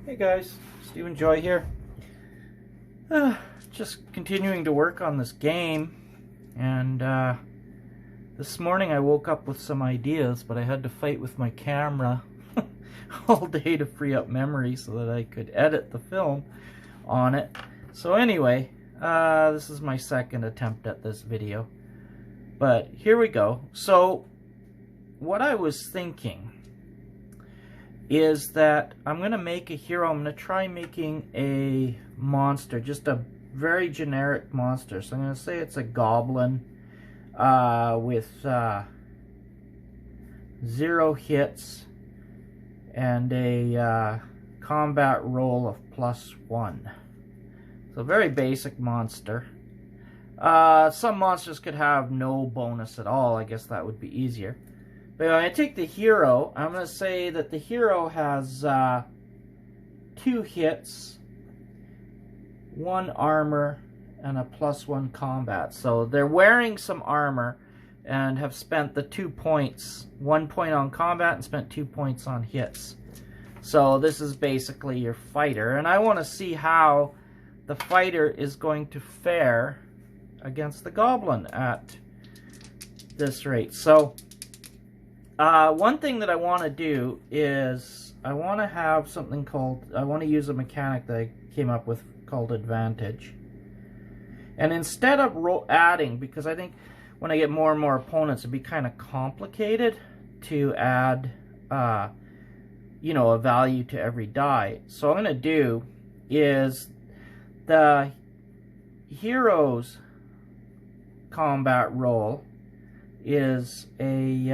Hey guys, Stephen Joy here. Just continuing to work on this game, and this morning I woke up with some ideas, but I had to fight with my camera all day to free up memory so that I could edit the film on it. So anyway, this is my second attempt at this video, but here we go. So what I was thinking is that I'm going to make a hero. I'm going to try making a monster, just a very generic monster. So I'm going to say it's a goblin with 0 hits and a combat roll of +1. So a very basic monster. Some monsters could have no bonus at all. I guess that would be easier. But when I take the hero, I'm going to say that the hero has 2 hits, 1 armor, and a +1 combat. So they're wearing some armor and have spent the 2 points, 1 point on combat and spent 2 points on hits. So this is basically your fighter. And I want to see how the fighter is going to fare against the goblin at this rate. So one thing that I want to do is I want to have something called, I want to use a mechanic that I came up with called advantage. And instead of adding, because I think when I get more and more opponents, it'd be kind of complicated to add, you know, a value to every die. So what I'm going to do is the hero's combat roll is a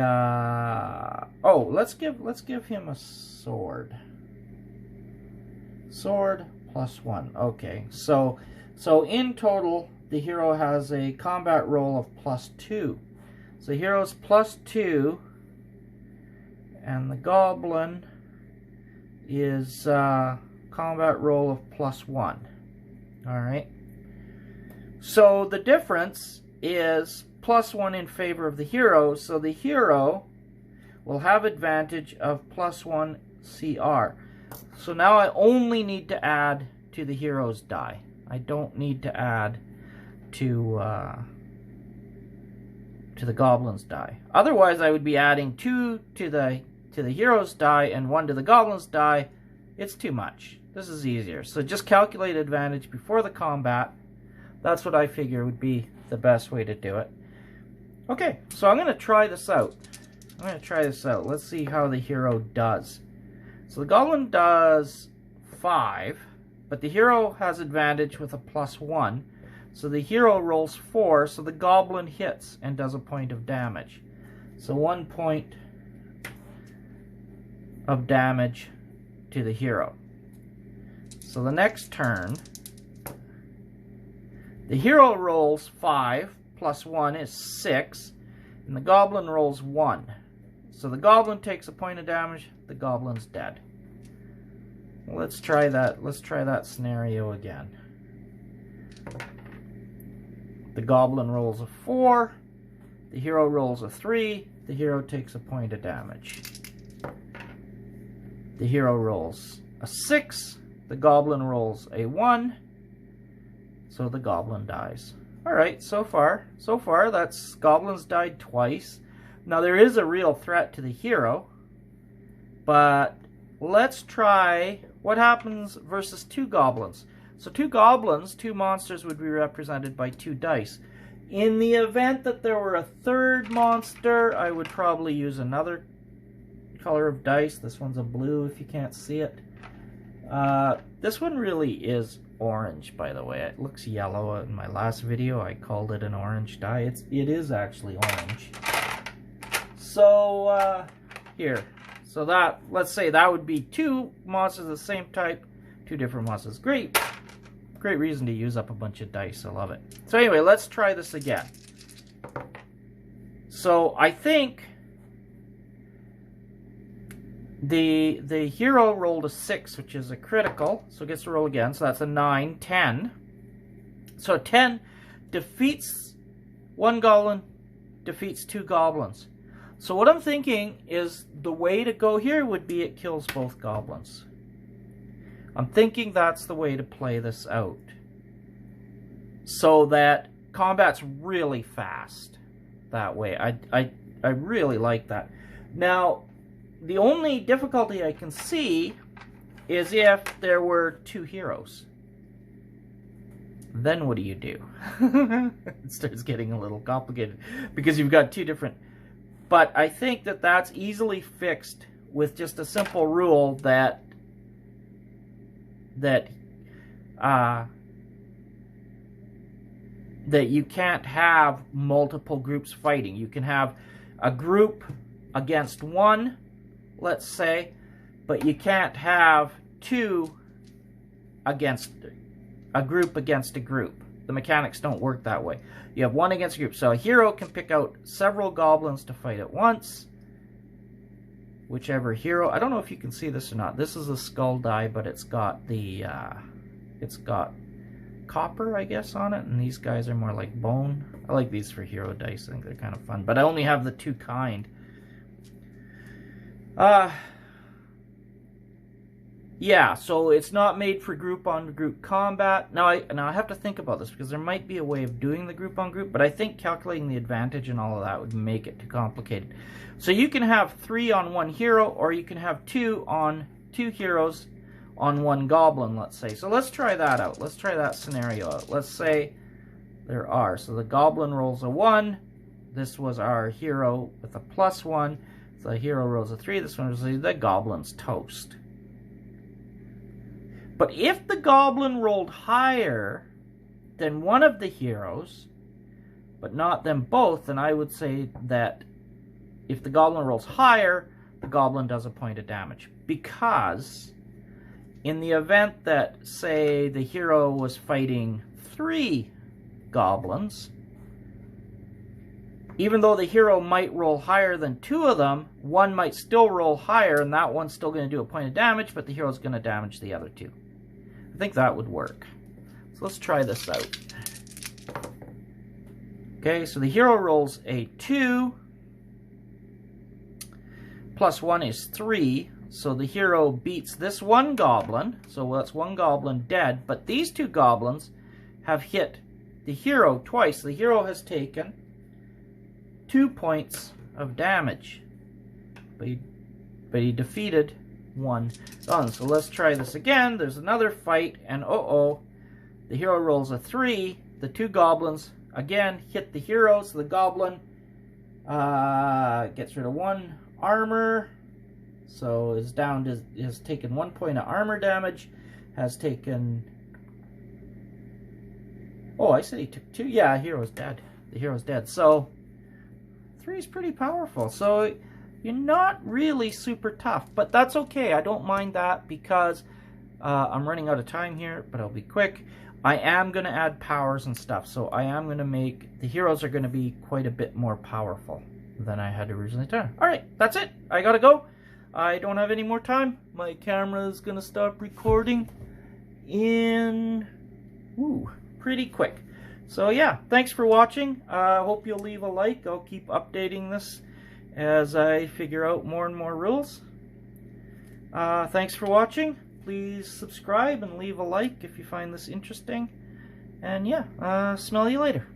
oh, let's give him a sword. Sword +1. Okay, so in total the hero has a combat roll of +2. So hero's +2, and the goblin is combat roll of +1. All right. So the difference is +1 in favor of the hero, so the hero will have advantage of +1 CR. So now I only need to add to the hero's die. I don't need to add to the goblin's die. Otherwise, I would be adding 2 to the hero's die and 1 to the goblin's die. It's too much. This is easier. So just calculate advantage before the combat. That's what I figure would be the best way to do it. Okay, so I'm going to try this out. Let's see how the hero does. So the goblin does 5, but the hero has advantage with a +1. So the hero rolls 4, so the goblin hits and does a point of damage. So 1 point of damage to the hero. So the next turn, the hero rolls 5, +1 is 6, and the goblin rolls 1. So the goblin takes a point of damage, the goblin's dead. Let's try that scenario again. The goblin rolls a 4, the hero rolls a 3, the hero takes a point of damage. The hero rolls a 6, the goblin rolls a 1, so the goblin dies. Alright, so far, that's goblins died twice. Now there is a real threat to the hero, but let's try what happens versus 2 goblins. So 2 goblins, 2 monsters would be represented by 2 dice. In the event that there were a 3rd monster, I would probably use another color of dice. This one's a blue if you can't see it. This one really is orange, by the way. It looks yellow. In my last video I called it an orange die. It is actually orange. So here, so that, let's say that would be 2 monsters of the same type, 2 different monsters. Great reason to use up a bunch of dice. I love it. So anyway, let's try this again. So I think the hero rolled a 6, which is a critical, so it gets to roll again. So that's a 9, 10. So 10 defeats 1 goblin, defeats 2 goblins. So what I'm thinking is the way to go here would be it kills both goblins. I'm thinking that's the way to play this out, so that combat's really fast that way. I really like that. Now, the only difficulty I can see is if there were 2 heroes. Then what do you do? It starts getting a little complicated because you've got 2 different... But I think that that's easily fixed with just a simple rule that you can't have multiple groups fighting. You can have a group against 1, let's say, but you can't have 2 against a group against a group. The mechanics don't work that way. You have 1 against a group. So a hero can pick out several goblins to fight at once. Whichever hero... I don't know if you can see this or not. This is a skull die, but it's got the... it's got copper, I guess, on it. And these guys are more like bone. I like these for hero dice. I think they're kind of fun. But I only have the 2 kind. Yeah, so it's not made for group-on-group combat. Now I have to think about this, because there might be a way of doing the group-on-group, but I think calculating the advantage and all of that would make it too complicated. So you can have 3 on 1 hero, or you can have 2 on 2 heroes on 1 goblin, let's say. So let's try that out. Let's try that scenario out. Let's say there are. So the goblin rolls a 1. This was our hero with a +1. So the hero rolls a 3. This one was the goblin's toast. But if the goblin rolled higher than one of the heroes, but not them both, then I would say that if the goblin rolls higher, the goblin does a point of damage. Because in the event that, say, the hero was fighting 3 goblins, even though the hero might roll higher than 2 of them, one might still roll higher, and that one's still going to do a point of damage, but the hero's going to damage the other 2. I think that would work. So let's try this out. Okay, so the hero rolls a 2. +1 is 3. So the hero beats this 1 goblin. So that's 1 goblin dead. But these 2 goblins have hit the hero twice. The hero has taken 2 points of damage. But he defeated 1 goblin. So let's try this again. There's another fight, and the hero rolls a 3. The 2 goblins again hit the hero, so the goblin gets rid of 1 armor, so is down to, has taken 1 point of armor damage, has taken... Oh, I said he took 2. Yeah, hero's dead. The hero's dead. So 3 is pretty powerful. So you're not really super tough, but that's okay. I don't mind that because I'm running out of time here, but I'll be quick. I am going to add powers and stuff, so I am going to make... The heroes are going to be quite a bit more powerful than I had originally done. Alright, that's it. I gotta go. I don't have any more time. My camera is going to stop recording in... pretty quick. So yeah, thanks for watching. Hope you'll leave a like. I'll keep updating this as I figure out more and more rules. Thanks for watching. Please subscribe and leave a like if you find this interesting. And yeah, smell you later.